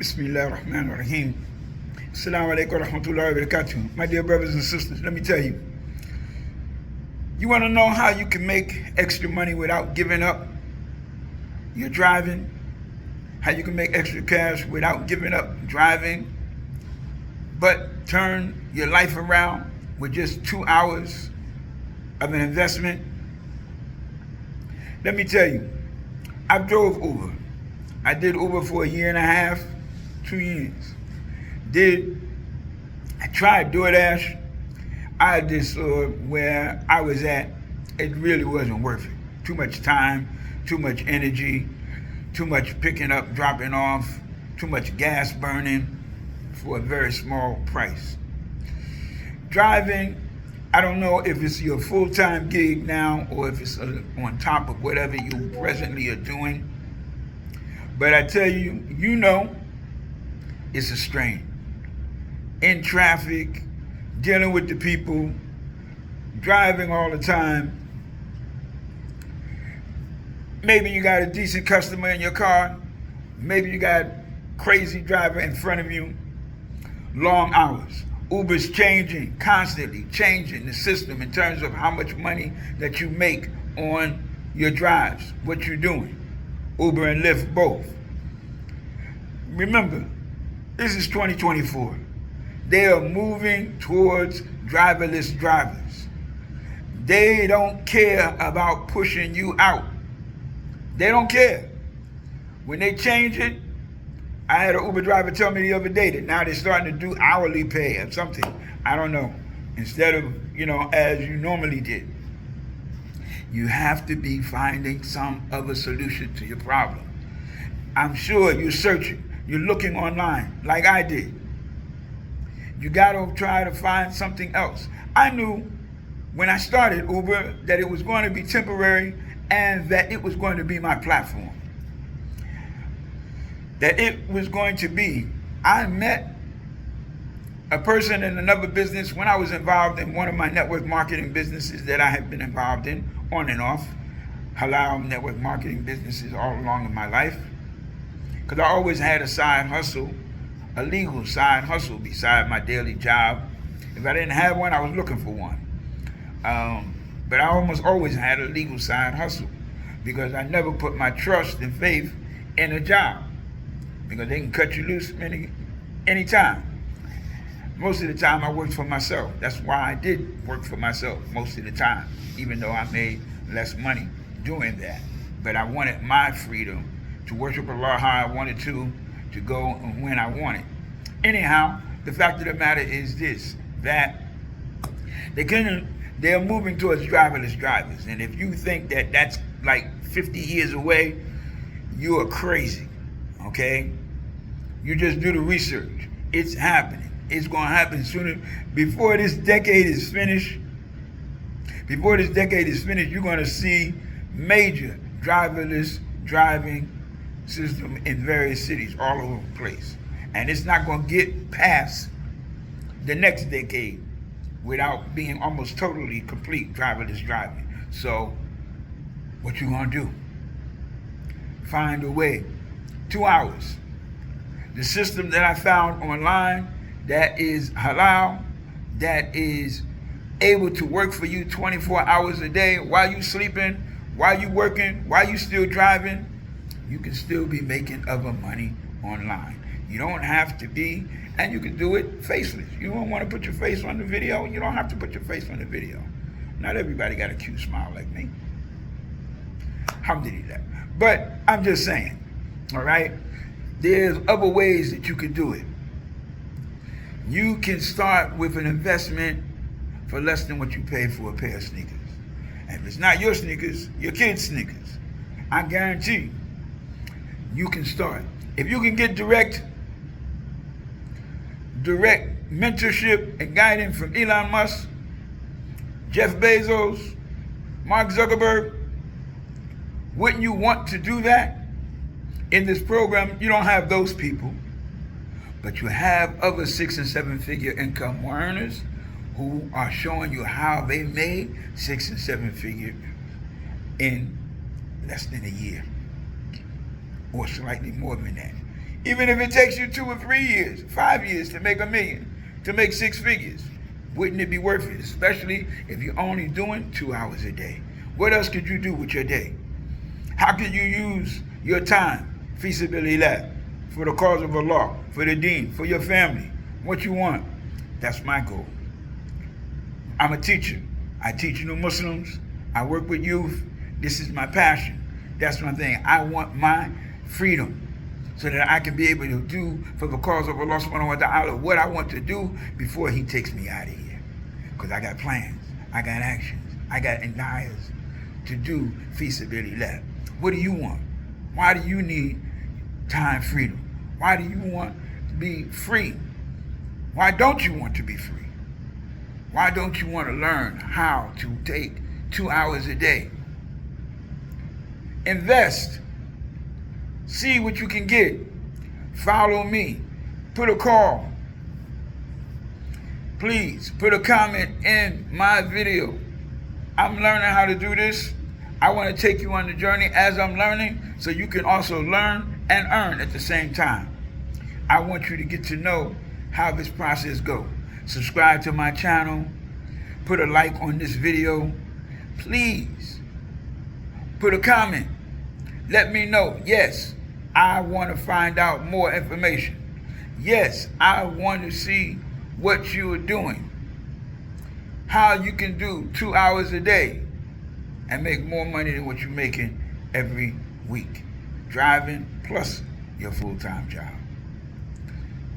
Bismillahirrahmanirrahim. Assalamu alaikum wa rahmatullahi wa barakatuh. My dear brothers and sisters, let me tell you. You want to know how you can make extra money without giving up your driving? How you can make extra cash without giving up driving, but turn your life around with just 2 hours of an investment? Let me tell you, I drove Uber. I did Uber for a year and a half, 2 years. I tried DoorDash. I just saw where I was at, it really wasn't worth it. Too much time, too much energy, too much picking up, dropping off, too much gas burning for a very small price. Driving, I don't know if it's your full-time gig now or if it's on top of whatever you presently are doing. But I tell you, it's a strain. In traffic, dealing with the people, driving all the time. Maybe you got a decent customer in your car. Maybe you got a crazy driver in front of you. Long hours. Uber's changing, constantly changing the system in terms of how much money that you make on your drives, what you're doing. Uber and Lyft both. Remember, this is 2024. They are moving towards driverless drivers. They don't care about pushing you out. They don't care. When they change it, I had an Uber driver tell me the other day that now they're starting to do hourly pay or something. I don't know. Instead of, as you normally did. You have to be finding some other solution to your problem. I'm sure you're searching. You're looking online like I did. You got to try to find something else. I knew when I started Uber that it was going to be temporary and that it was going to be my platform. That it was going to be, I met a person in another business when I was involved in one of my network marketing businesses that I have been involved in on and off. Halal network marketing businesses all along in my life. Because I always had a side hustle, a legal side hustle beside my daily job. If I didn't have one, I was looking for one. But I almost always had a legal side hustle because I never put my trust and faith in a job because they can cut you loose anytime. Most of the time I worked for myself. That's why I did work for myself most of the time, even though I made less money doing that. But I wanted my freedom to worship Allah how I wanted to go and when I wanted. Anyhow, the fact of the matter is this, that they're moving towards driverless drivers. And if you think that that's like 50 years away, you are crazy, okay? You just do the research. It's happening. It's going to happen sooner. Before this decade is finished, you're going to see major driverless driving system in various cities all over the place. And it's not going to get past the next decade without being almost totally complete driverless driving. So what you going to do? Find a way. 2 hours. The system that I found online that is halal, that is able to work for you 24 hours a day while you sleeping, while you working, while you still driving, you can still be making other money online. You don't have to be, and you can do it faceless. You don't want to put your face on the video, you don't have to put your face on the video. Not everybody got a cute smile like me. Alhamdulillah. But I'm just saying, all right? There's other ways that you can do it. You can start with an investment for less than what you pay for a pair of sneakers. And if it's not your sneakers, your kids' sneakers, I guarantee you can start. If you can get direct mentorship and guidance from Elon Musk, Jeff Bezos, Mark Zuckerberg, wouldn't you want to do that? In this program, you don't have those people, but you have other 6 and 7 figure income earners who are showing you how they made 6 and 7 figure in less than a year, or slightly more than that. Even if it takes you 2 or 3 years, 5 years to make $1 million, to make 6 figures, wouldn't it be worth it? Especially if you're only doing 2 hours a day. What else could you do with your day? How could you use your time, fi sabilillah, for the cause of Allah, for the deen, for your family, what you want? That's my goal. I'm a teacher. I teach new Muslims. I work with youth. This is my passion. That's my thing. I want my freedom so that I can be able to do for the cause of Allah subhanahu wa ta'ala what I want to do before he takes me out of here. Because I got plans. I got actions. I got desires to do fi sabilillah. What do you want? Why do you need time freedom? Why do you want to be free? Why don't you want to be free? Why don't you want to learn how to take 2 hours a day? Invest. See what you can get. Follow me. Put a call. Please put a comment in my video. I'm learning how to do this. I want to take you on the journey as I'm learning so you can also learn and earn at the same time. I want you to get to know how this process goes. Subscribe to my channel. Put a like on this video. Please put a comment. Let me know. Yes, I want to find out more information. Yes, I want to see what you are doing. How you can do 2 hours a day and make more money than what you're making every week. Driving plus your full-time job.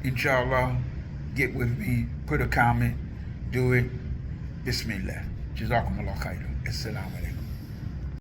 Inshallah, get with me, put a comment, do it. Bismillah. Jazakumullah khairan. Assalamu alaikum.